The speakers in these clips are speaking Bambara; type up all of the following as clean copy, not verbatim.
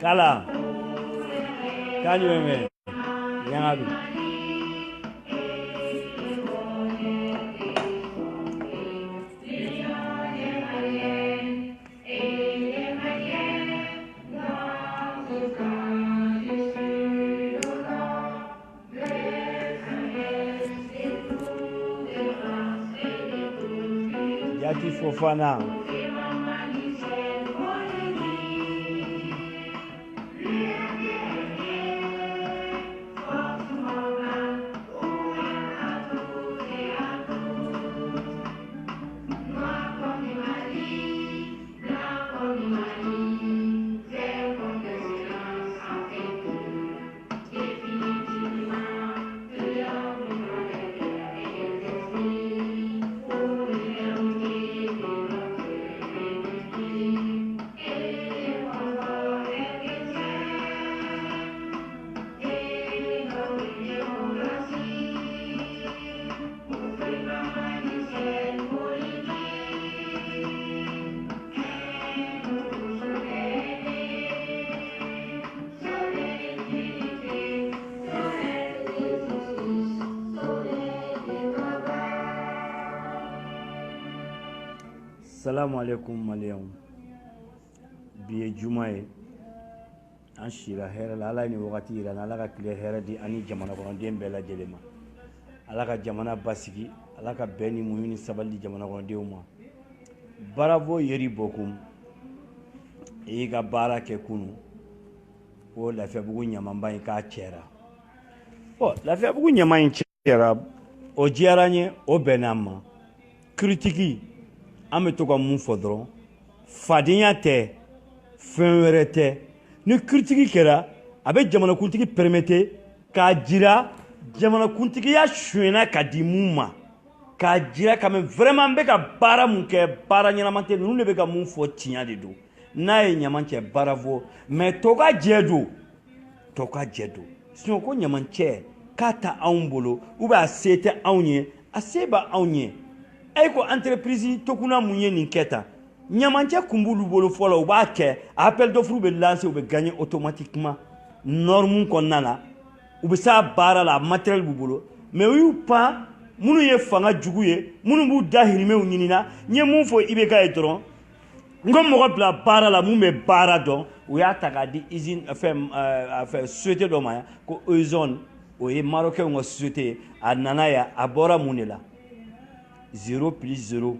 Kala. Kanyu Yangabi. Yati Fofana. Salam alaikum Maliens. Biye Jumae. Anshira hera la ala ni wakati ira na alaka kile hera di ani jamana kono den bela jelema. Alaka jamana basigi, alaka beni muyuni sabali jamana kono deuma. Bravo yeri bokum. Iga bara ke kunu. O la fe bugu nyamamba ka chera. O la fe bugu nyama chera. O jiaranye o benama. Critique an bɛ to ka mun fɔ dɔrɔn fadenya tɛ fɛn wɛrɛ tɛ ni critique kɛra a bɛ jamanakuntigi permettre k'a jira jamanakuntigiya suɲɛna ka di mun ma k'a jira ka mɛn vraiment n bɛ ka baara mun kɛ baara ɲɛnama tɛ ninnu de bɛ ka mun fɔ tiɲɛ de don n'a ye ɲaman cɛ baara fɔ mais tɔ ka jɛ don tɔ ka jɛ don sinon ko ɲaman cɛ k'a ta anw bolo ou bien a se tɛ anw ye a se bɛ anw ye. Eko entreprise tokuna munye nin keta ɲamancɛ kun b'olu bolo fɔlɔ u b'a kɛ appel d'offre bɛ lancer u bɛ gagner automatiquement norme kɔnɔna la u bɛ s'a baara la matériel b'u bolo mais u y'u pan minnu ye fanga jugu ye minnu b'u dahirimɛw ɲinina n ye mun fɔ IBK ye dɔrɔn n ko mɔgɔ bila baara la mun bɛ baara dɔn u y'a ta k'a di usine fɛn société dɔ ma yan ko Ozone o ye marocain ka société ye a nana yan a bɔra mun de la 0 plus 0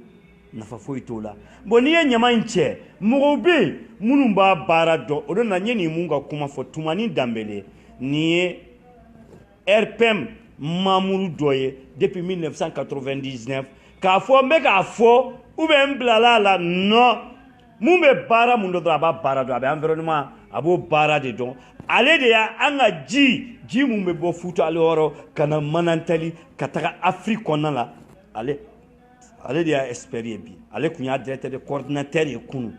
nafa foyi t'o la bon n'i ye ɲama in cɛ mɔgɔw bɛ yen minnu b'a baara dɔn o de la n ye nin mun ka kuma fɔ Tumani Danbele nin ye RPM mamuru dɔ ye depuis 1999 k'a fɔ n bɛ k'a fɔ ou bien n bilala a la non mun bɛ baara mun dɔn dɔrɔn a b'a baara dɔn a bɛ environnement a b'o baara de dɔn ale de y'an ka ji mun bɛ bɔ Futa ale yɔrɔ ka na Manantali ka taga Afrique kɔnɔna la ale de y'a expérié bi ale kun y'a directeur de coordinateur ye kunu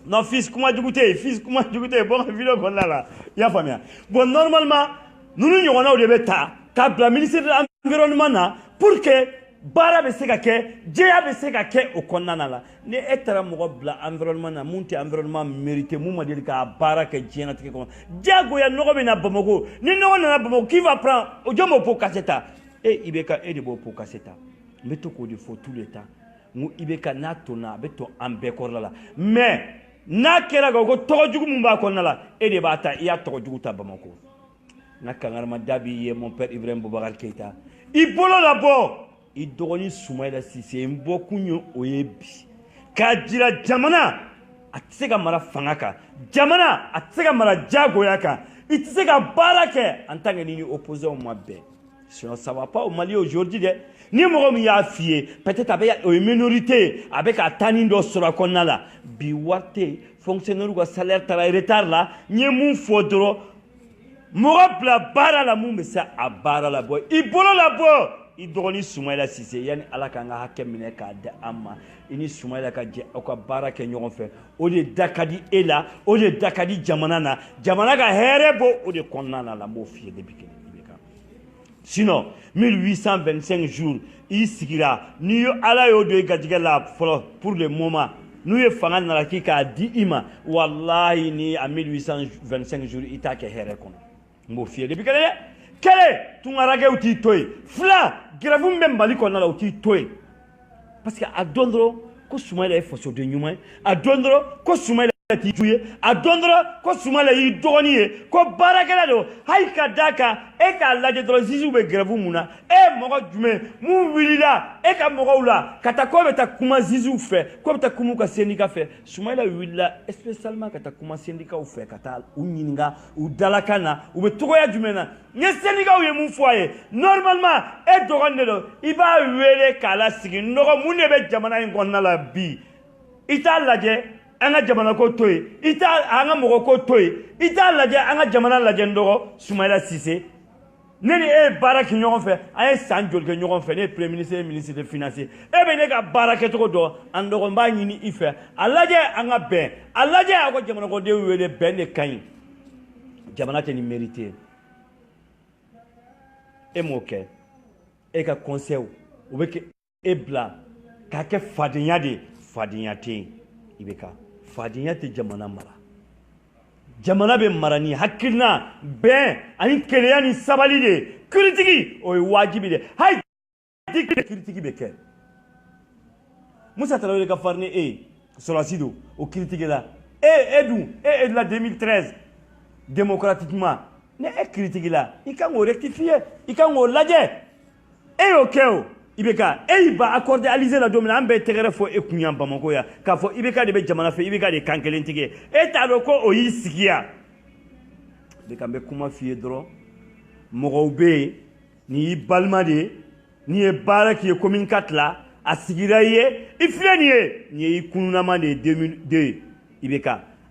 non fils kuma jugu tɛ yen bon vidéo kɔnɔna la i y'a faamuya bon normalement ninnu ɲɔgɔnnaw de bɛ ta k'a bila ministère de l'environnement na pour que baara bɛ se ka kɛ jɛya bɛ se ka kɛ o kɔnɔna la ni e taara mɔgɔ bila environnement na mun tɛ environnement mérité mun ma deli k'a baara kɛ diɲɛlatigɛ kɔnɔ diyagoya nɔgɔ bɛ na Bamako ni nɔgɔ nana Bamako qui va prendre o jɔn b'o pot cassé ta IBK e de b'o pot cassé ta n bɛ to k'o de fɔ tout le temps n ko IBK n'a tonna a bɛ to an bɛɛ kɔrɔla la mais n'a kɛra ka ko tɔgɔ jugu min b'a kɔnɔna la e de b'a ta i y'a tɔgɔ jugu ta Bamako n ka kangarima da b'i ye mon père Ibrahim Boubacar Keita i bolo labɔ i dɔgɔnin Soumaïla Cissé n bɔkun ye o ye bi k'a jira jamana a tɛ se ka mara fanga kan jamana a tɛ se ka mara diyagoya kan i tɛ se ka baara kɛ en tant que ni opposant ma bɛn sinon ça va pas au Mali aujourd'hui dɛ ni mɔgɔ min y'a f'i ye peut-être a bɛ o ye minorité a bɛ ka tani dɔ sɔrɔ a kɔnɔna la bi wari tɛ yen fonctionnaire ka salaire taara retard la n ye mun fɔ dɔrɔn mɔgɔ bila baara la mun bɛ se a baara la bɔ i bolo labɔ i dɔgɔnin Soumaïla Cissé yanni Ala k'an ka hakɛ minɛ k'a di an ma i ni Soumaïla ka jɛ aw ka baara kɛ ɲɔgɔn fɛ o de da ka di e la o de da ka di jamana na jamana ka hɛrɛ bɔ o de kɔnɔna la n b'o f'i ye depuis kelen sinon 1825 jours i sigira ni Ala y'o don i garijɛgɛ la fɔlɔ pour le moment n'u ye fanga nana k'i k'a di i ma wallahi ni a 1825 jours i t'a kɛ hɛrɛ kɔnɔ n b'o f'i ye depuis kelen dɛ kelen tunkarakɛw t'i to yen fila grève min bɛ Mali kɔnɔna la u t'i to yen parce que a dɔn dɔrɔn ko Soumaïla ye fasoden ɲuman ye a dɔn dɔrɔn ko Soumaïla t'i ju ye a dɔn dɔrɔn ko Soumaïla y'i dɔgɔnin ye ko baarakɛla don hali ka d'a kan e k'a lajɛ dɔrɔn juges bɛ grève mun na e mɔgɔ jumɛn mun wulila e ka mɔgɔw la ka taa ko bɛ taa kuma juges fɛ ko bɛ taa kuma u ka syndicat fɛ Soumaïla wulila spécialement ka taa kuma syndicat fɛ ka taa u ɲininka u dalakan na u bɛ togoya jumɛn na n ye syndicat ye mun fɔ a ye normalement e dɔgɔnin de don i b'a wele k'a lasigi nɔgɔ mun de bɛ jamana in kɔnɔna la bi i t'a lajɛ an ka jamana ko to yen i t'a an ka mɔgɔ ko to yen i t'a lajɛ an ka jamana lajɛ n dɔgɔ Soumaïla Cissé ne ni e ye baara kɛ ɲɔgɔn fɛ an ye san joli kɛ ɲɔgɔn fɛ ne ye premier ministre ministre des finances e bɛ ne ka baara kɛcogo dɔn an dɔgɔ n b'a ɲini i fɛ a lajɛ an ka bɛn a lajɛ a ko jamanakɔdenw wele bɛn de ka ɲi jamana tɛ nin mérité e m'o kɛ e ka conseil o bɛ kɛ e bila k'a kɛ fadenya de fadenya tɛ yen i bɛ ka fadenya tɛ jamana mara jamana bɛ mara ni hakilina bɛn ani kelenya ni sabali de kiritigi o ye wajibi de hali kiritigi bɛ kɛ Musa Tarawele ka farin ni e ye sɔrɔdasi don o kiritigi la e dun e la 2013 démocratiquement ne e kiritigi la i kan k'o rectifier i kan k'o lajɛ e y'o kɛ o IBK e y'i ba accordé Alizé la don min na an bɛɛ tɛgɛrɛ fɔ e kun yan Bamako yan k'a fɔ IBK de bɛ jamana fɛ IBK de kan kelen tigɛ e t'a dɔn ko o y'i sigi yan IBK n bɛ kuma f'i ye dɔrɔn mɔgɔw bɛ yen nin y'i balima de ye n'i ye baara k'i ye commune 4 la a sigira i ye i filɛ nin ye nin ye i kununnama de ye 2002 IBK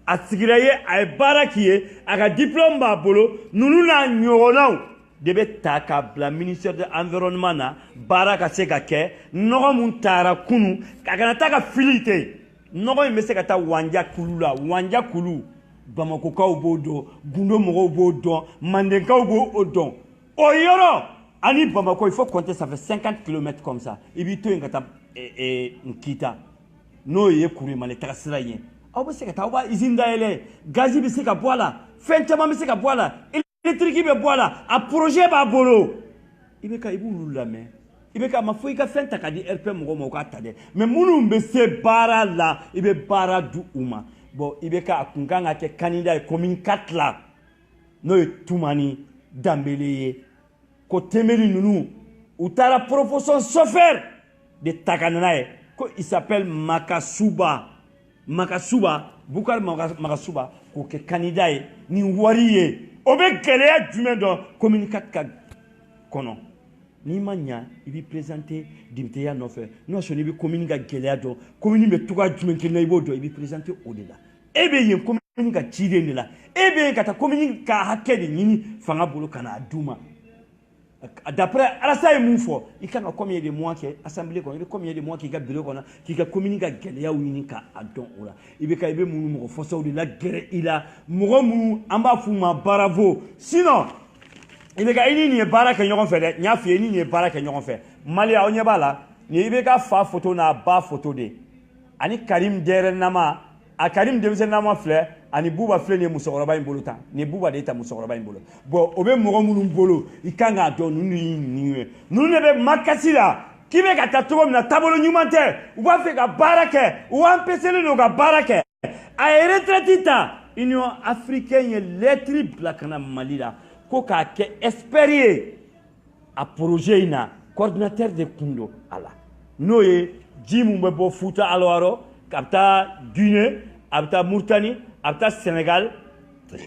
a sigira i ye a ye baara k'i ye a ka diplôme b'a bolo ninnu n'a ɲɔgɔnnaw de bɛ ta k'a bila ministère de l'environnement na baara ka se ka kɛ nɔgɔ mun taara kunu a kana taa ka fili ten nɔgɔ in bɛ se ka taa Wanja kulu la Wanja kulu Bamakokaw b'o dɔn Gundo mɔgɔw b'o dɔn Mandenkaw b'o dɔn o yɔrɔ ani Bamako il faut compter ça fait 50 km comme ça i b'i to yen ka taa Nkita n'o ye Kuremale taga sira ye aw bɛ se ka taa aw b'a usine dayɛlɛ gazi bɛ se ka bɔ a la fɛn caman bɛ se ka bɔ a la électrique bɛ bɔ a la a projet b'a bolo IBK i b'olu lamɛn IBK a ma fɔ i ka fɛn ta ka di RP mɔgɔw ma u k'a ta dɛ mais minnu bɛ se baara la i bɛ baara di u ma bon IBK a kun kan ka kɛ candidat ye commune 4 la n'o ye Tumani Danbele ye ko Temeli ninnu u taara profession chauffeur de ta ka nana ye ko il s'appelle Makasuba Bukari Makasuba k'o kɛ candidat ye ni wari ye o bɛ gɛlɛya jumɛn dɔn commune 4 ka kɔnɔ n'i ma ɲa i b'i présenter députéya nɔfɛ n'o sɔrɔ i bɛ commune ka gɛlɛya dɔn commune bɛ togoya jumɛn kelen na i b'o dɔn i b'i présenter o de la e bɛ yen commune ka ciden de la e bɛ yen ka taa commune ka hakɛ de ɲini fanga bolo ka n'a d'u ma d'après Alasa ye mun fɔ i kan ka combien de mois kɛ assemblée kɔnɔ i bɛ combien de mois k'i ka bureau kɔnɔ k'i ka commune ka gɛlɛyaw ɲini k'a dɔn o la i bɛ minnu mɔgɔ fɔsaw de la gɛrɛ i la mɔgɔ minnu an b'a f'u ma bravo sinon i ni nin ye baara kɛ ɲɔgɔn fɛ dɛ n y'a f'i ye ni nin ye baara kɛ ɲɔgɔn fɛ Mali aw ɲɛ b'a la nin ye IBK fa photo n'a ba photo de ani Karim dɛrɛnnama a Karim denmisɛnnama filɛ ani Buba filɛ nin ye musokɔrɔba in bolo tan nin Buba de ta musokɔrɔba in bolo bon o bɛ mɔgɔ minnu bolo i kan k'a dɔn ninnu y'i nin ye ninnu de bɛ makasi la k'i bɛ ka taa cogo min na taabolo ɲuman tɛ u b'a fɛ ka baara kɛ u empêchelen don ka baara kɛ a ye retraite ta Union africaine ye lettre bila ka na Mali la ko k'a kɛ expert ye a projet in na coordinateur de kun don a la n'o ye ji mun bɛ bɔ Futa Alawaro a bɛ taa Guinée a bɛ taa Mauritanie a bɛ taa Sénégal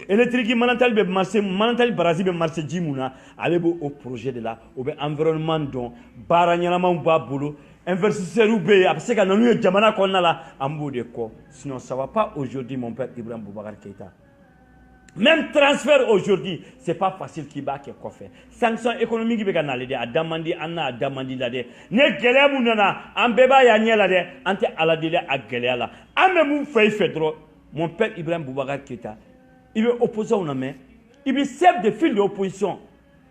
électrique manantali bɛ marché manantali baraji bɛ marché ji mun na ale b'o projet de la o bɛ environnement dɔn baara ɲɛnamaw b'a bolo investisseurs bɛ yen a bɛ se ka na n'u ye jamana kɔnɔna la an b'o de kɔ sinon ça va pas aujourd'hui mon père Ibrahim Boubacar Keïta même transfert aujourd'hui c'est pas facile k'i b'a kɛ kɔfɛ sanction économique bɛ ka nale dɛ a da man di an n'a a da man di la dɛ ni gɛlɛya mun nana an bɛɛ b'a ye a ɲɛ la dɛ an tɛ ala deli a gɛlɛya la an bɛ mun fɛ i fɛ dɔrɔn mon père Ibrahim Boubacar Keïta i bɛ opposants lamɛn i bɛ chef de file de opposition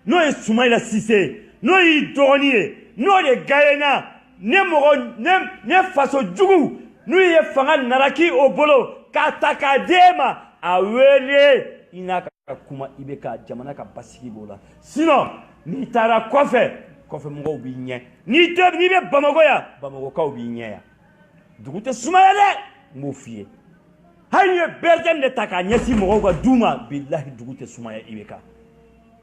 n'o ye Soumaïla Cissé n'o y'i dɔgɔnin ye n'o de gagné na ne faso jugu n'u ye fanga naraki o bolo k'a ta k'a d'e ma a wele i n'a ka kuma i bɛ ka jamana ka basigi b'o la sinon n'i taara kɔfɛ mɔgɔw b'i ɲɛ n'i bɛ Bamako yan Bamakokaw b'i ɲɛ yan dugu tɛ sumaya dɛ n b'o f'i ye hali n'i ye BRTM de ta k'a ɲɛsin mɔgɔw ka du ma bilahi dugu tɛ sumaya i bɛ ka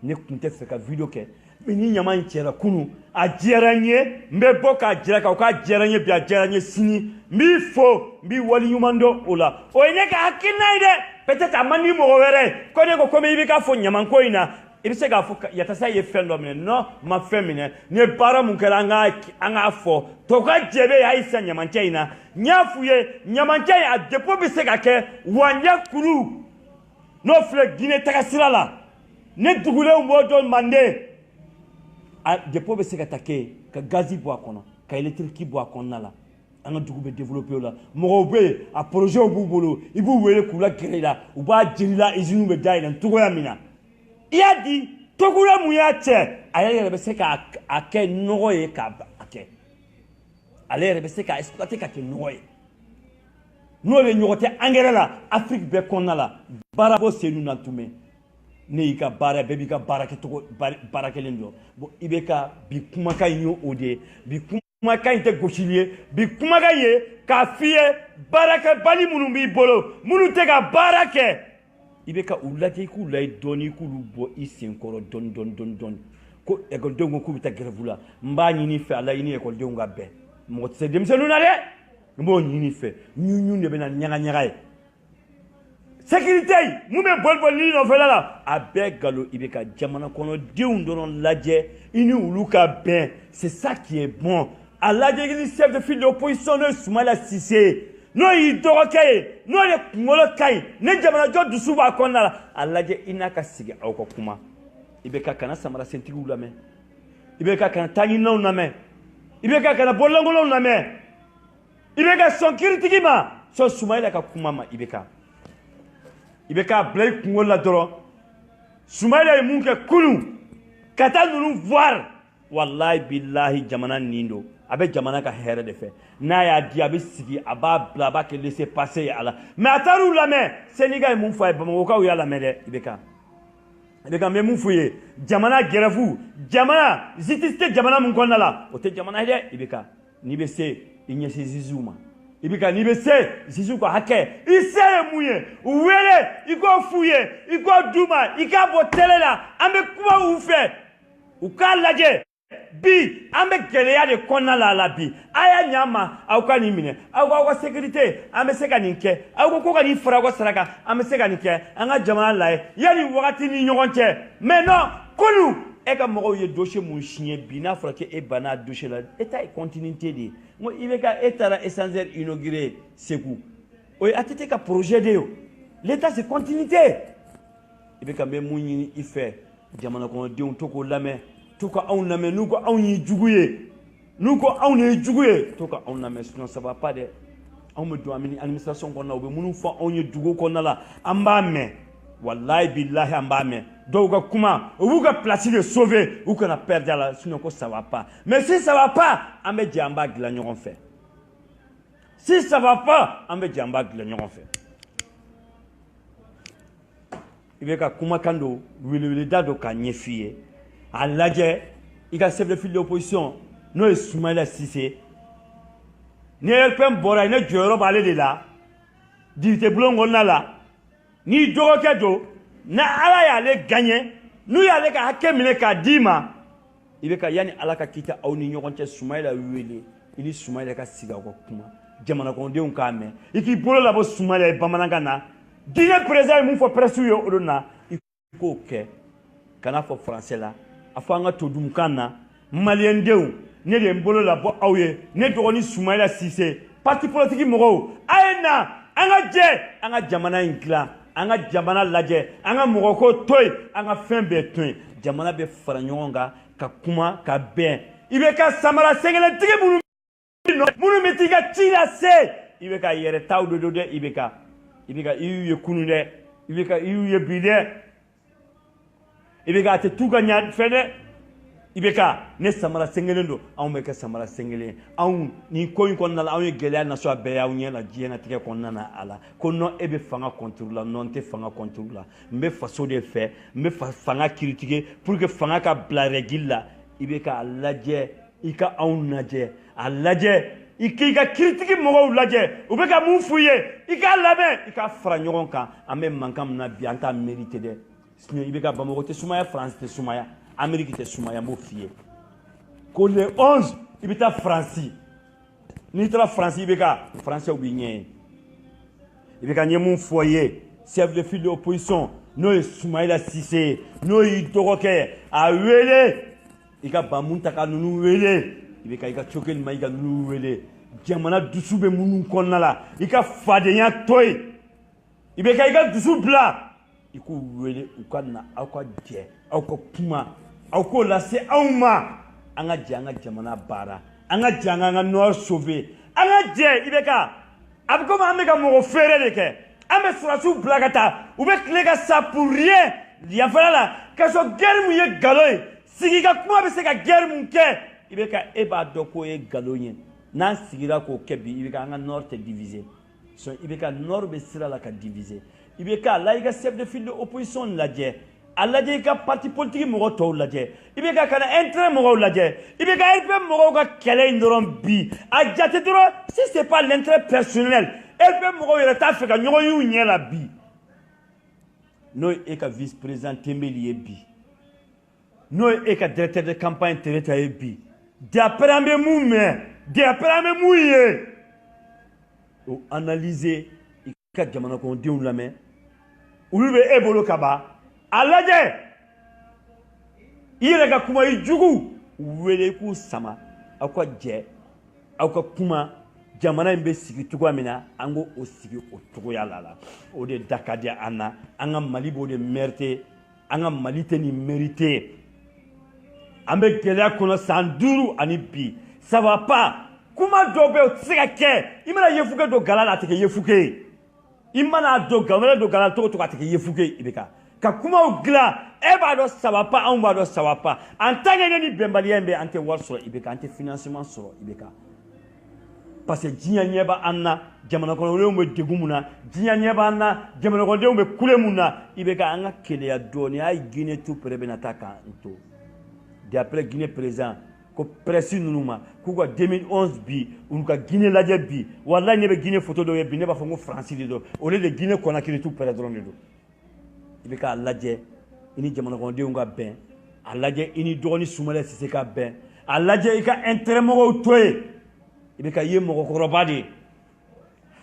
ne tun tɛ fɛ ka video kɛ mais ni ɲama in cɛra kunun a diyara n ye n bɛ bɔ k'a jira k'aw k'a diyara n ye bi a diyara n ye sini n b'i fo n b'i waleɲuman dɔn o la o ye ne ka hakilina ye dɛ peut-être a man di mɔgɔ wɛrɛ ye ko ne ko komi i bɛ k'a fɔ ɲamanko in na i bɛ se k'a fɔ Yatasa ye fɛn dɔ minɛ non ma fɛn minɛ ni ye baara mun kɛra an k'a fɔ tɔ ka jɛ bɛ hali sisan ɲamancɛ in na n y'a f'u ye ɲamancɛ in a dépôt bɛ se ka kɛ Wanjɛ kulu n'o filɛ Guinée taga sira la ne dugulenw b'o dɔn Mande a dépôt bɛ se ka ta kɛ ka gazi bɔ a kɔnɔ ka électrique bɔ a kɔnɔna la an ka dugu bɛ développer o la mɔgɔw bɛ yen a projet b'u bolo i b'u wele k'u la gɛrɛ i la u b'a jeli la usine bɛ dayɛlɛ cogoya min na i y'a di togula mun y'a cɛ ale yɛrɛ bɛ se k'a kɛ nɔgɔ ye k'a kɛ ale yɛrɛ bɛ se k'a exploiter ka kɛ nɔgɔ ye n'o de ɲɔgɔn tɛ engrais la Afrique bɛɛ kɔnɔna la baara bɔ sen na tun bɛ ne y'i ka baara bɛɛ b'i ka baara kɛcogo baara kelen dɔn bon i bɛ ka bi kumakan in ye o de ye bi kumakan in tɛ gosili ye bi kumakan ye k'a f'i ye baarakɛbali minnu b'i bolo minnu tɛ ka baara kɛ i bɛ ka u lajɛ i k'u layɛ dɔɔni i k'olu bɔ i senkɔrɔ dɔɔni ko ekɔlidenw ko k'u bɛ taa grève la n b'a ɲini i fɛ Ala i ni ekɔlidenw ka bɛn mɔgɔ tɛ se denmisɛnninw na dɛ n b'o ɲini i fɛ ɲuɲu de bɛ na ɲagaɲaga ye sécurité mun bɛ boli ni nɔfɛla la a bɛɛ nkalon i bɛ ka jamana kɔnɔdenw dɔrɔn lajɛ i ni olu ka bɛn c'est ça qui est bon a lajɛ i ni chef de file d'opposition n'o ye Sumala Sise n'o y'i dɔgɔkɛ ye n'o de kunkolo ka ɲi ne jamanajɔ dusu b'a kɔnɔna la a lajɛ i n'a ka sigi aw ka kuma i bɛ ka kana samara sentigiw lamɛn i bɛ ka kana taɲinaw lamɛn i bɛ ka kana bɔlɔngɔnɔw lamɛn i bɛ ka sɔn kiiritigi ma sɔn Sumayila ka kuma ma i bɛ k'a bila i kunkolo la dɔrɔn Sumayila ye mun kɛ kunun ka taa ninnu voir wallahi billahi jamana nin don a bɛ jamana ka hɛrɛ de fɛ n'a y'a di a bɛ sigi a b'a bila a b'a kɛ laisser passer ye a la mais a taar'u lamɛn Sénégal ye mun fɔ a ye Bamakokaw y'a lamɛn dɛ i bɛ ka n bɛ mun f'u ye jamana gɛrɛfu jamana justice tɛ jamana mun kɔnɔna la o tɛ jamana ye dɛ i bɛ ka n'i bɛ se i ɲɛsin juges ma i bɛ ka n'i bɛ se juges ka hakɛ i se ye mun ye u wele i k'o f'u ye i k'o d'u ma i k'a bɔ télé la an bɛ kuma u fɛ u k'a lajɛ bi an bɛ gɛlɛya de kɔnɔna la bi a y'a ɲɛ an ma aw ka nin minɛ aw k'aw ka sécurité an bɛ se ka nin kɛ aw ko ka nin fara aw ka sara kan an bɛ se ka nin kɛ an ka jamana lajɛ yanni wagati ni ɲɔgɔn cɛ mais non kunun e ka mɔgɔw ye dossier mun signé bi n'a fɔra k'e banna a dossier la e ta ye continuité de ye n ko i bɛ ka e taara essentiel inauguré Segu o ye ATT ka projet de ye o l'état c'est continuité i bɛ ka n bɛ mun ɲini i fɛ jamana kɔnɔdenw to k'o lamɛn to ka anw lamɛn n'u ko anw ye jugu ye n'u ko anw de ye jugu ye to ka anw lamɛn sinon ça va pas dɛ anw bɛ don administration kɔnɔna na u bɛ minnu fɔ anw ye dugu kɔnɔna la an b'a mɛn wallahi billahi an b'a mɛn dɔw ka kuma u b'u ka place de sauver u kana perdre a la sinon ko ça va pas mais si ça va pas an bɛ jɛ an b'a dilan ɲɔgɔn fɛ si ça va pas an bɛ jɛ an b'a dilan ɲɔgɔn fɛ i bɛ ka kumakan dɔ weleweleda dɔ k'a ɲɛf'i ye a lajɛ i ka chef de file d'opposition n'o ye Sumayila Sise ni RPM bɔra yen ne jɔyɔrɔ b'ale de la député bulon kɔnɔna la n'i dɔgɔkɛ don na Ala y'ale gagné n'u y'ale ka hakɛ minɛ k'a d'i ma i bɛ ka yanni Ala ka kita aw ni ɲɔgɔn cɛ Sumayila wele i ni Sumayila ka sigi aw ka kuma jamana kɔnɔdenw k'a mɛn i k'i bolo labɔ Sumayila ye bamanankan na diinɛ président ye mun fɔ presse ye o don na i k'o kɛ kana fɔ français la a fɔ an ka to dunkan na maliyɛndenw ne de ye n bolo labɔ aw ye ne dɔgɔnin Sumayila Sise parti politique mɔgɔw a ye na an ka jɛ an ka jamana in dilan an ka jamana lajɛ an ka mɔgɔko to yen an ka fɛn bɛɛ to yen jamana bɛ fara ɲɔgɔn kan ka kuma ka bɛn i bɛ ka samara sɛgɛlɛtigi minnu bɛ t'i ka ci lase i bɛ ka yɛrɛ taw de don dɛ i y'u ye kunun dɛ i y'u ye bi dɛ i bɛ ka a tɛ t'u ka ɲa fɛ dɛ ibeka ne samara sengelen do anw be ka samara sengelen anw ni ko in konna la anw ye gɛlɛya na so a bɛɛ y'aw ɲɛ la diɲɛ tigɛ kɔnɔna na ala ko non e be fanga contrôle la non tɛ fanga contrôle la n bɛ faso de fɛ n bɛ fanga critiquer pour que fanga ka bila règle la ibeka lajɛ i ka anw lajɛ a lajɛ i k'i ka critique mɔgɔw lajɛ u bɛ ka mun f'u ye i k'a lamɛn i ka fara ɲɔgɔn kan an bɛ mankan min na bi an t'a mérité dɛ sinon i bɛ ka Bamako tɛ sumaya France tɛ sumaya Amérique tɛ sumaya n b'o f'i ye ko le 11 i bɛ taa France n'i taara France i bɛ ka français b'i ɲɛ ye i bɛ ka ɲɛ mun fɔ i ye chef de file de l'opposition n'o ye Soumaïla Cissé ye n'o y'i dɔgɔkɛ a wele i ka Bamuntaka ninnu wele i bɛ ka i ka Cokeli Mayiga ninnu wele jamana dusu bɛ minnu kɔnɔna la i ka fadenya to yen i bɛ ka i ka dusu bila i k'u wele u ka na aw ka jɛ aw ka kuma aw k'o lase anw ma an ka jɛ an ka jamana baara an ka jɛ an ka nord sauver an ka jɛ i bɛ ka a bɛ komi an bɛ ka mɔgɔ feere de kɛ an bɛ surasiw bila ka taa u bɛ tile ka sa pour rien yanfɛla la ka sɔrɔ guerre min ye nkalon ye sigi ka kuma bɛ se ka guerre min kɛ i bɛ ka e b'a dɔn k'o ye nkalon ye n'an sigira k'o kɛ bi i bɛ ka an ka nord tɛ diviser i bɛ ka nord bɛ sira la ka diviser i bɛ ka la i ka chef de file de opposition lajɛ a lajɛ i ka parti politique mɔgɔw tɔw lajɛ i bɛ ka kana intérêt mɔgɔw lajɛ i bɛ ka RP mɔgɔw ka kɛlɛ in dɔrɔn bi a jate dɔrɔn si c'est pas l'intérêt personnel RP mɔgɔw yɛrɛ t'a fɛ ka ɲɔgɔn y'u ɲɛ la bi n'o ye e ka vice président Tembeli ye bi n'o ye e ka directeur de campagne Tereta ye bi d'après an bɛ mun mɛn d'après an bɛ mun ye o analyser i ka jamana kɔnɔdenw lamɛn olu bɛ e bolo ka ban a lajɛ i yɛrɛ ka kuma i jugu wele k'u sama aw ka jɛ aw ka kuma jamana in bɛ sigi cogoya min na an k'o sigi o cogoya la o de da ka di an na an ka Mali b'o de mérité an ka Mali tɛ nin mérité an bɛ gɛlɛya kɔnɔ san 5 ani bi ça va pas kuma dɔw bɛ yen o tɛ se ka kɛ i mana yefuge don gala la a tɛ kɛ yefuge ye i mana don gala la cogo o cogo a tɛ kɛ yefuge ye i bɛ ka kumaw dilan e b'a dɔn ça va pas anw b'a dɔn ça va pas en tant que ni bɛnbaliya in bɛ an tɛ wari sɔrɔ i bɛ ka an tɛ financement sɔrɔ i bɛ ka parce que diɲɛ ɲɛ bɛ an na jamana kɔnɔdenw bɛ degun mun na diɲɛ ɲɛ b'an na jamana kɔnɔdenw bɛ kule mun na i bɛ ka an ka keleya dɔɔnin a ye Guinée tout près bɛ na taa k'an to d'après Guinée président ko presse ninnu ma k'u ka 2011 bi olu ka Guinée lajɛ bi walayi ne bɛ Guinée photo dɔw ye bi ne b'a fɔ ko France de don o de Guinée Conakry tout près dɔrɔn de don i bɛ k'a lajɛ i ni jamana kɔnɔdenw ka bɛn a lajɛ i ni dɔgɔnin Soumaïla Cissé ka bɛn a lajɛ i ka intérêt mɔgɔw to yen i bɛ ka ye mɔgɔkɔrɔba de ye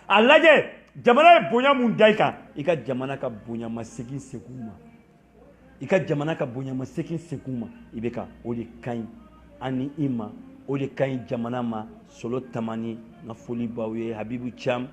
a lajɛ jamana ye bonya mun da i kan i ka jamana ka bonya ma segin segin ma i ka jamana ka bonya ma segin segin ma i bɛ ka o de ka ɲi an ni i ma o de ka ɲi jamana ma Solo Tamani n ka foli b'aw ye Habibu Thiam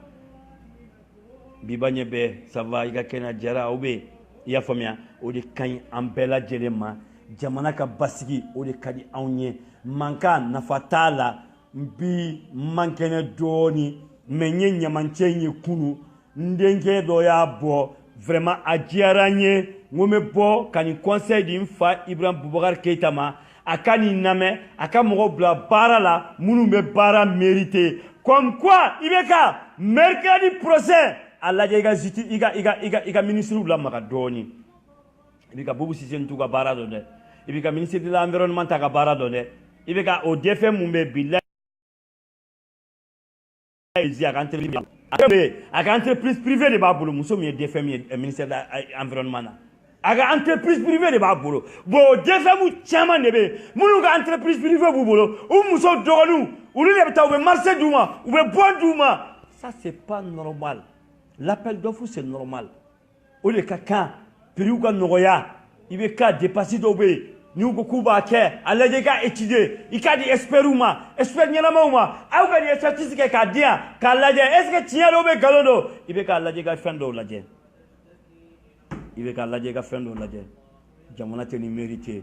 Biba Ɲɛbɛ ça va i ka kɛnɛ Jara aw bɛ yen i y'a faamuya o de ka ɲi an bɛɛ lajɛlen ma jamana ka basigi o de ka di anw ye mankan nafa t'a la n bi man kɛnɛ dɔɔnin mais n ye ɲamancɛ in ye kunun n denkɛ dɔ y'a bɔ vraiment a diyara n ye n ko n bɛ bɔ ka nin conseil di n fa Ibrahim Boubacar Keita ma a ka nin lamɛn a ka mɔgɔw bila baara la minnu bɛ baara mérité comme quoi i bɛ ka mercredi prochain a lajɛ i ka ministre lamaga dɔɔnin i bɛ ka Boubou Cissé t'u ka baara dɔn dɛ i bɛ ka ministre de l'environnement ta ka baara dɔn dɛ i bɛ ka o défait mun bɛ bi a ka entreprise privée de b'a bolo muso min ye défait min ye ministère de l'environnement na a ka entreprise privée de b'a bolo bon o défait mu caman de bɛ yen minnu ka entreprise privée b'u bolo u muso dɔgɔninw olu de bɛ taa u bɛ marché d'u ma u bɛ bon d'u ma ça c'est pas normal. L'appel d'offres c'est normal. O de ka kan prix ka nɔgɔya i bɛ ka dépassé dɔw bɛ yen n'u ko k'u b'a kɛ a lajɛ i ka étudier i k'a di experts ma expert ɲɛnamaw ma aw ka nin exercice kɛ k'a di yan k'a lajɛ est-ce que tiɲɛ don ou bien nkalon don i bɛ k'a lajɛ i ka fɛn dɔw lajɛ i bɛ k'a lajɛ i ka fɛn dɔw lajɛ jamana tɛ nin mérité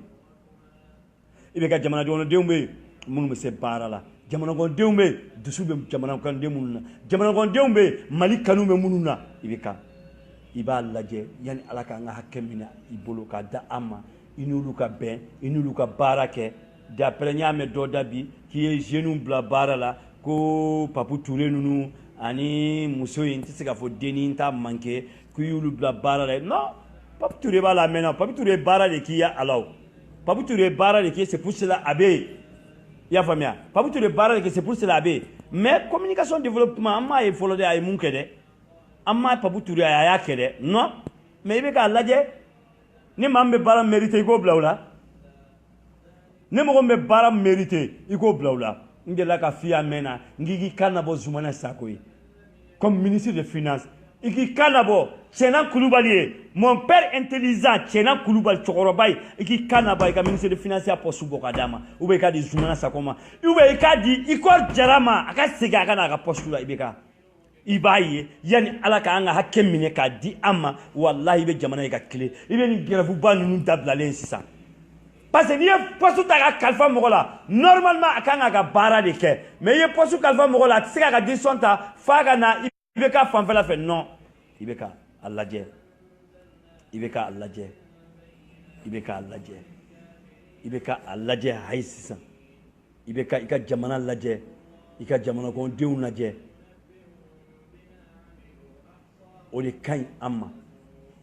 i bɛ ka jamanadenw bɛ yen minnu bɛ se baara la jamana kɔnɔdenw bɛ yen dusu bɛ jamana kɔnɔden minnu na jamana kɔnɔdenw bɛ yen Mali kanu bɛ minnu na i b'a lajɛ yanni Ala k'an ka hakɛ minɛ i bolo k'a da an ma i n'olu ka bɛn i n'olu ka baara kɛ d'après Nyame Dodabi, qui est jeune blabara ko Papu Touré Nounou, ani Mousso Intisika for Deninta manqué, qui you blabara. Non, Papu Touré va la maintenant, Papu Touré bara de qui a alors. Papu Touré bara de qui c'est pour cela abbé. Ya famia. Papu Touré bara de qui c'est pour cela abbé. Mais communication développement, amma e follow de ay munkede. Amma Papu Touré aya kede. Non, mais il ka ladje. Ni mambe bara mérité go blawla. Ne mo me bara mérité iko blawla ngela ka fiya mena ngigi kanabo zumana sakoy comme ministre des finances iki kanabo Tchena Koulibaly mon père intelligent Tchena Koulibaly chorobay iki kanaba ka ministre des finances a posu bokadama ube ka di zumana sakoma ube ka di ikor jarama aka siga kana ka posu la ibeka ibaye yani alaka anga hakem mine ka di ama wallahi be jamana ka clé ibe ni gerafu ba nunu dablalen sisa. Parce que si vous poste ta kalfa mogola normalement akanga ga bara de ke mais ye poste kalfa mogola tsika ga disonta faga na ibeka fanfela fe non ibeka allaje ibeka allaje ibeka allaje ibeka allaje haisisa ibeka ika jamana laje ika jamana ko deun laje o de kan amma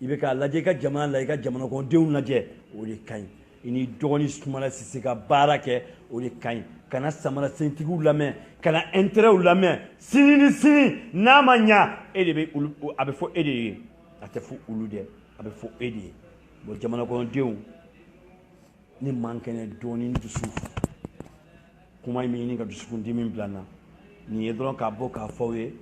ibeka allaje ika jamana la ika jamana ko deun laje o de kan ini doni sumala sisika barake o de kañ kana samara sentigu lamɛ kana intérêt lamɛ sini namanya edebe abe fo ede ate fo ulude abe fo ede bo jamana ko dew ni mankene doni dusu kuma mi ni ka dusu ndimi blana ni edron ka bo ka fowe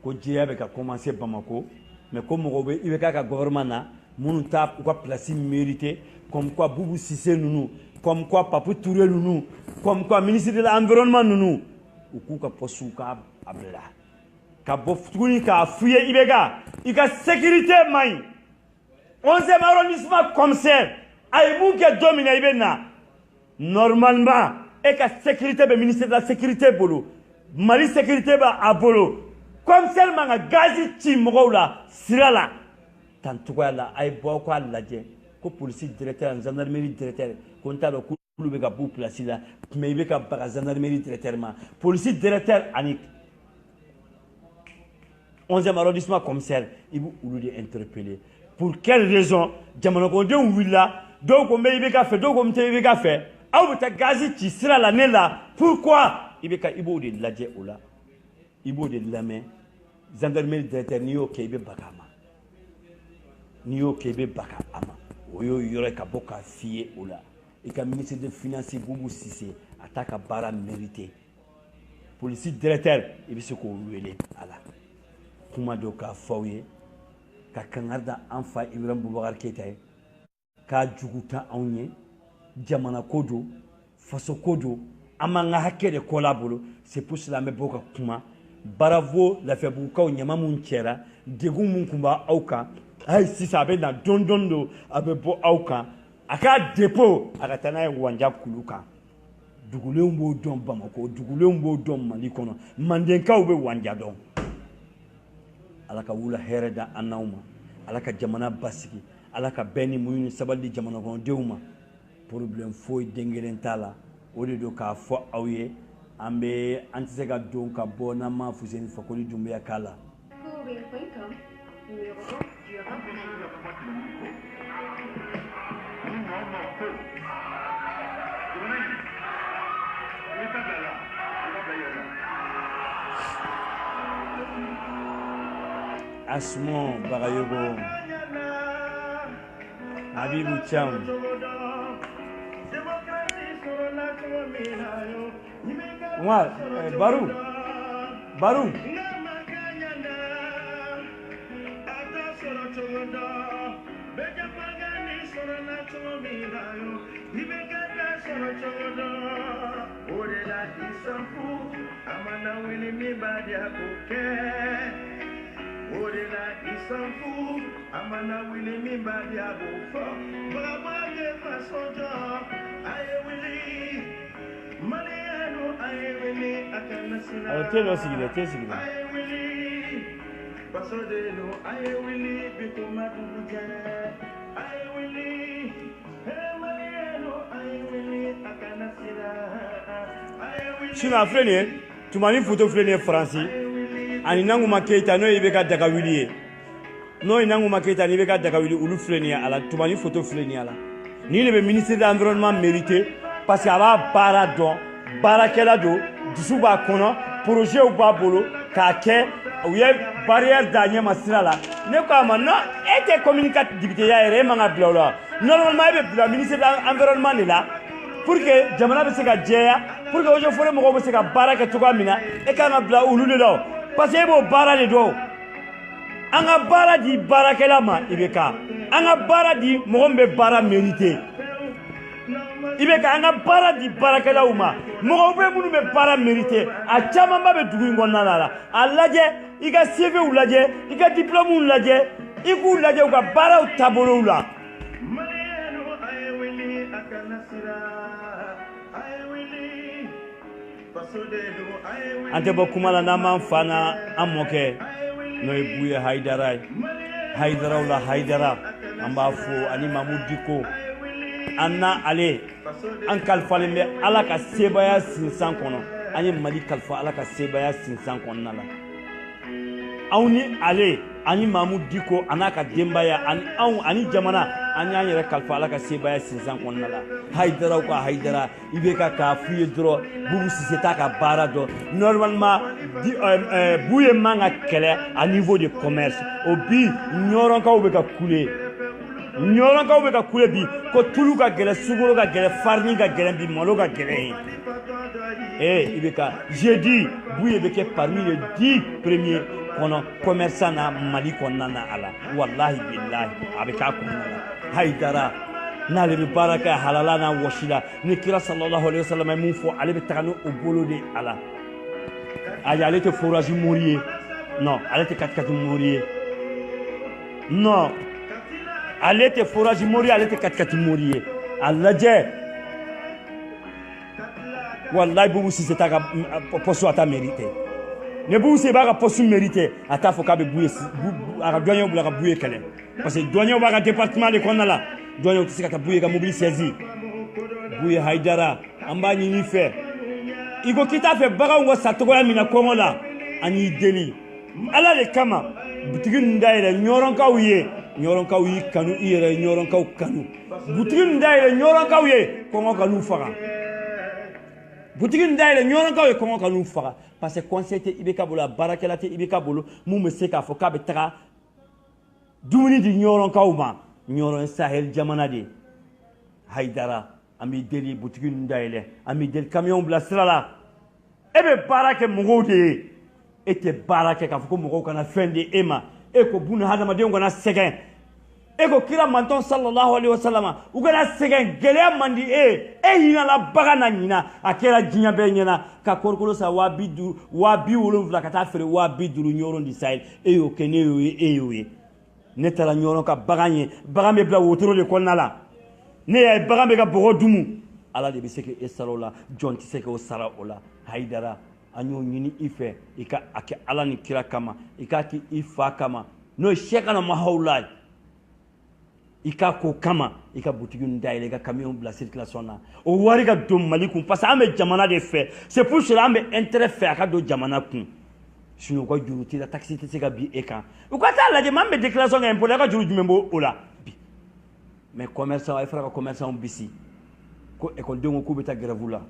ko jiya be ka commencer Bamako mais comme mo be ibe ka gouvernement na munu ta ko place mérité comme quoi Boubou Cissé Nounou, comme quoi Papu Touré Nounou, comme quoi ministre de l'environnement Nounou, ou kuka posuka abla. Ka bofuni ka fouye ibega, ika sécurité main. 11e arrondissement commissaire, aïbou ke domine ibena. Normalement, et ka sécurité be ministre de la sécurité bolo, Mali sécurité ba abolo. Comme seulement nga gazi timrola, sirala. Tantoua la aïbo kwa ladje. Ko police directeur gendarmerie directeur konta do kulu be ka bu place la mais be ka ba gendarmerie directeur ma police directeur ani 11e arrondissement commissaire ibu ulu de interpeller pour quelle raison jamana ko de willa do ko be be ka fait do ko mte be ka fait aw ta gazi ci sira la ne la pourquoi ibe ka ibu de ladje ola ibu de lame gendarmerie directeur ni yo ke be bakama ni yo ke be bakama oyo yore ka boka fié ola et ka ministre des finances Boubou Cissé attaque bara mérité police directeur et bi se ko wele ala kuma do ka fawye ka kangarda anfa Ibrahim Boubacar Keita ka juguta awnye jamana kodo faso kodo amanga hakede kolabolo c'est pour cela me boka kuma bravo la fait buka nyama mun kera degu mun kumba auka ay si ça be na dondondo abe bo auka aka dépôt aka tana wanja kuluka dugule mbo don Bamako dugule mbo don Mali kono mandenka ube wanja don alaka wula hereda anawma alaka jamana basiki alaka beni muyuni sabali jamana kono deuma problème foy dengelentala ode do ka fo awye ambe antiseka don ka bona ma fuseni fakoli dumbe yakala Asmon Bagayogo Habibou Thiam Moi Barou Orela isanfu amana wili mimba ya bufo baba ye fasojo aye wili maniano aye wili akana sina telo sigile aye wili basodelo aye wili bikuma duje aye wili maniano aye wili akana sina sina filɛ tumani photo filɛ nin ye Faransi ani Nanguma Keita n'o i bɛ ka daga wuli ye n'o Nanguma Keita n'i bɛ ka daga wuli olu filɛ nin ye ala tumani photo filɛ nin ye ala ni le bɛ ministre de l'environnement mérité parce que a b'a baara dɔn baarakɛla don dusu b'a kɔnɔ projets b'a bolo k'a kɛ u ye barrière da ɲɛma sira la ne ko a ma non e tɛ communicateur député ya yɛrɛ e man ka bila o la normalement e bɛ bila ministre de l'environnement de la pour que jamana bɛ se ka jɛya pour que eaux et forêts mɔgɔw bɛ se ka baara kɛ cogoya min na e kan ka bila olu de la parce que e b'o baara de dɔn an ka baara di baarakɛla ma i bɛ ka an ka baara di mɔgɔ min bɛ baara mérité i bɛ ka an ka baara di baarakɛlaw ma mɔgɔw bɛ minnu bɛ baara mérité a camanba bɛ dugu in kɔnɔna la a lajɛ i ka CVw lajɛ i ka diplômew lajɛ i k'u lajɛ u ka baaraw taabolow la an tɛ bɔ kuma la n'an b'an fa n'an mɔkɛ n'o ye Buye Haidara ye Haidaraw la Haidara an b'a fo ani Mamu Diko an na ale an kalifalen bɛ Ala ka sebaya sinsan kɔnɔ an ye Mali kalifa Ala ka sebaya sinsan kɔnɔna la anw ni ale ani Mamu Diko an'a ka denbaya ani anw ani jamana an y'an yɛrɛ kalifa Ala ka sebaya sinsan kɔnɔna la Haidaraw ka Haidara i bɛ ka k'a f'u ye dɔrɔn Boubou Cissé t'a ka baara dɔn normalement Buye man ka kɛlɛ à niveau de commerce o bi ɲɔrɔnkaw bɛ ka kule ɲɔrɔnkaw bɛ ka kule bi ko tulu ka gɛlɛ sukoro ka gɛlɛ farine ka gɛlɛ bi malo ka gɛlɛ ye i bɛ ka jeudi Buye bɛ kɛ parmi les 10 premiers kɔnɔ commerçant na Mali kɔnɔna na a la wallahi billahi a bɛ k'a kɔnɔna la Haidara n'ale bɛ baara kɛ halala n'a wɔsi la ni kira sallallahu alayhi wa sallam ye mun fɔ ale bɛ taga ni o bolo de a la ayi ale tɛ forage mori ye non ale tɛ katikati mori ye non ale tɛ forage mori ale tɛ katikati mori ye a lajɛ wallahi Boubou Cissé t'a ka poste a t'a mérité ne Boubou Cissé b'a ka poste mérité a t'a fɔ k'a bɛ Buye a ka douanier bila ka Buye kɛlɛ parce que douanier b'a ka département de kɔnɔna la douanier tɛ se ka taa Buye ka mobili saisi Buye Haidara an b'a ɲini fɛ i ko k'i t'a fɛ baganw ka sa cogoya min na kɔngɔ la an y'i deli Ala de kama butigi ninnu dayɛlɛ ɲɔrɔnkaw ye ɲɔrɔnkaw y'i kanu i yɛrɛ ye ɲɔrɔnkaw kanu butigi ninnu dayɛlɛ ɲɔrɔnkaw ye kɔngɔ ka n'u faga butigi ninnu dayɛlɛ ɲɔrɔnkaw ye kɔngɔ ka n'u faga parce que conseil tɛ IBK bolo a baarakɛla tɛ IBK bolo mun bɛ se k'a fɔ k'a bɛ taga dumuni di ɲɔrɔnkaw ma ɲɔrɔn Sahel jamana de Haidara an b'i deli butigi ninnu dayɛlɛ an b'i deli camion bila sira la e bɛ baara kɛ mɔgɔw de ye e tɛ baara kɛ k'a fɔ ko mɔgɔw kana fɛn di e ma e ko buna hadamadenw kana sɛgɛn e ko kira mantɔn sallallahu alaihi wasallam u kana sɛgɛn gɛlɛya man di e hinɛla bagan na ɲina a kɛra diɲɛ bɛɛ ɲɛna ka kɔrɔkolo sa 70,000 ka taa feere 50,000 ɲɔrɔn di Sahel e y'o kɛ ne y'o ye e y'o ye ne taara ɲɔrɔn ka bagan ye bagan bɛ bila wotoro de kɔnɔna la ne y'a ye bagan bɛ ka bɔgɔ dumu Ala de bɛ se k'e sara o la jɔn tɛ se k'o sara o la Haidara an y'o ɲini i fɛ i ka a kɛ Ala ni kira kama i k'a kɛ i fa kama n'o ye Cheikhana Mahawula i k'a ko kama i ka butigi ninnu dayɛlɛ i ka camion bila circulation na o wari ka don Mali kun parce que an bɛ jamana de fɛ c'est pour cela an bɛ intérêt fɛ a ka don jamana kun sinon u ka juru t'i la taxe tɛ se ka bin e kan u ka taa lajɛ maa min bɛ déclaration kɛ impôt la e ka juru jumɛn b'o la bi mais commerçant a ye fara ka commerçant bisi ko écoledenw ko k'u bɛ taa grève la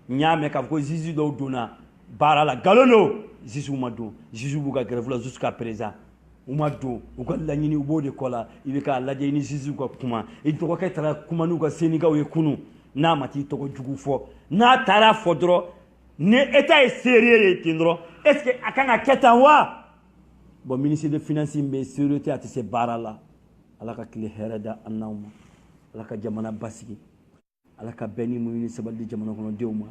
n y'a mɛn k'a fɔ ko juge dɔw donna baara la nkalon don juge ma don juge b'u ka grève la jusqu'à présent u ma don u ka laɲini u b'o de kɔ la i bɛ k'a lajɛ i ni juge ka kuma i dɔgɔkɛ taara kuma n'u ka syndicat ye kunun n'a ma t'i tɔgɔ jugu fɔ n'a taara fɔ dɔrɔn ni état ye sérieux ye ten dɔrɔn est ce que a kan ka kɛ tan wa bon ministre de finance bɛ sécurité a tɛ se baara la Ala ka tile hɛrɛ da an n'aw ma Ala ka jamana basigi Ala ka bɛn ni muɲu ni sabali di jamana kɔnɔdenw ma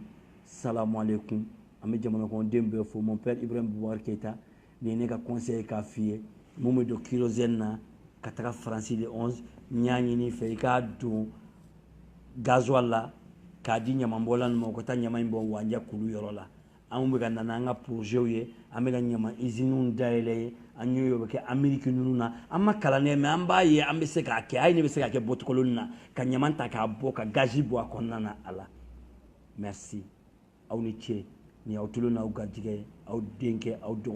salamu alaikum an bɛ jamana kɔnɔden bɛɛ fo mon père Ibrahim Boubacar Keita nin ye ne ka conseil k'a f'i ye mun bɛ don kérosène na ka taga Faransi le 11 n y'a ɲini fɛ i k'a don gasoil la k'a di ɲamanbɔla ninnu ma u ka taa ɲaman in bɔ Wandiya kulu yɔrɔ la an bɛ ka na n'an ka projet ye an bɛ ka ɲaman usine dayɛlɛ ye an y'o bɛ kɛ Amérique ninnu na an ma kalan ne mais an b'a ye an bɛ se k'a kɛ hali ne bɛ se k'a kɛ bɔtɔkɔlɔnin na ka ɲaman ta k'a bɔ ka gazi bɔ a kɔnɔna na a la merci aw ni ce ni aw tulo n'aw garijɛgɛ aw denkɛ aw dɔn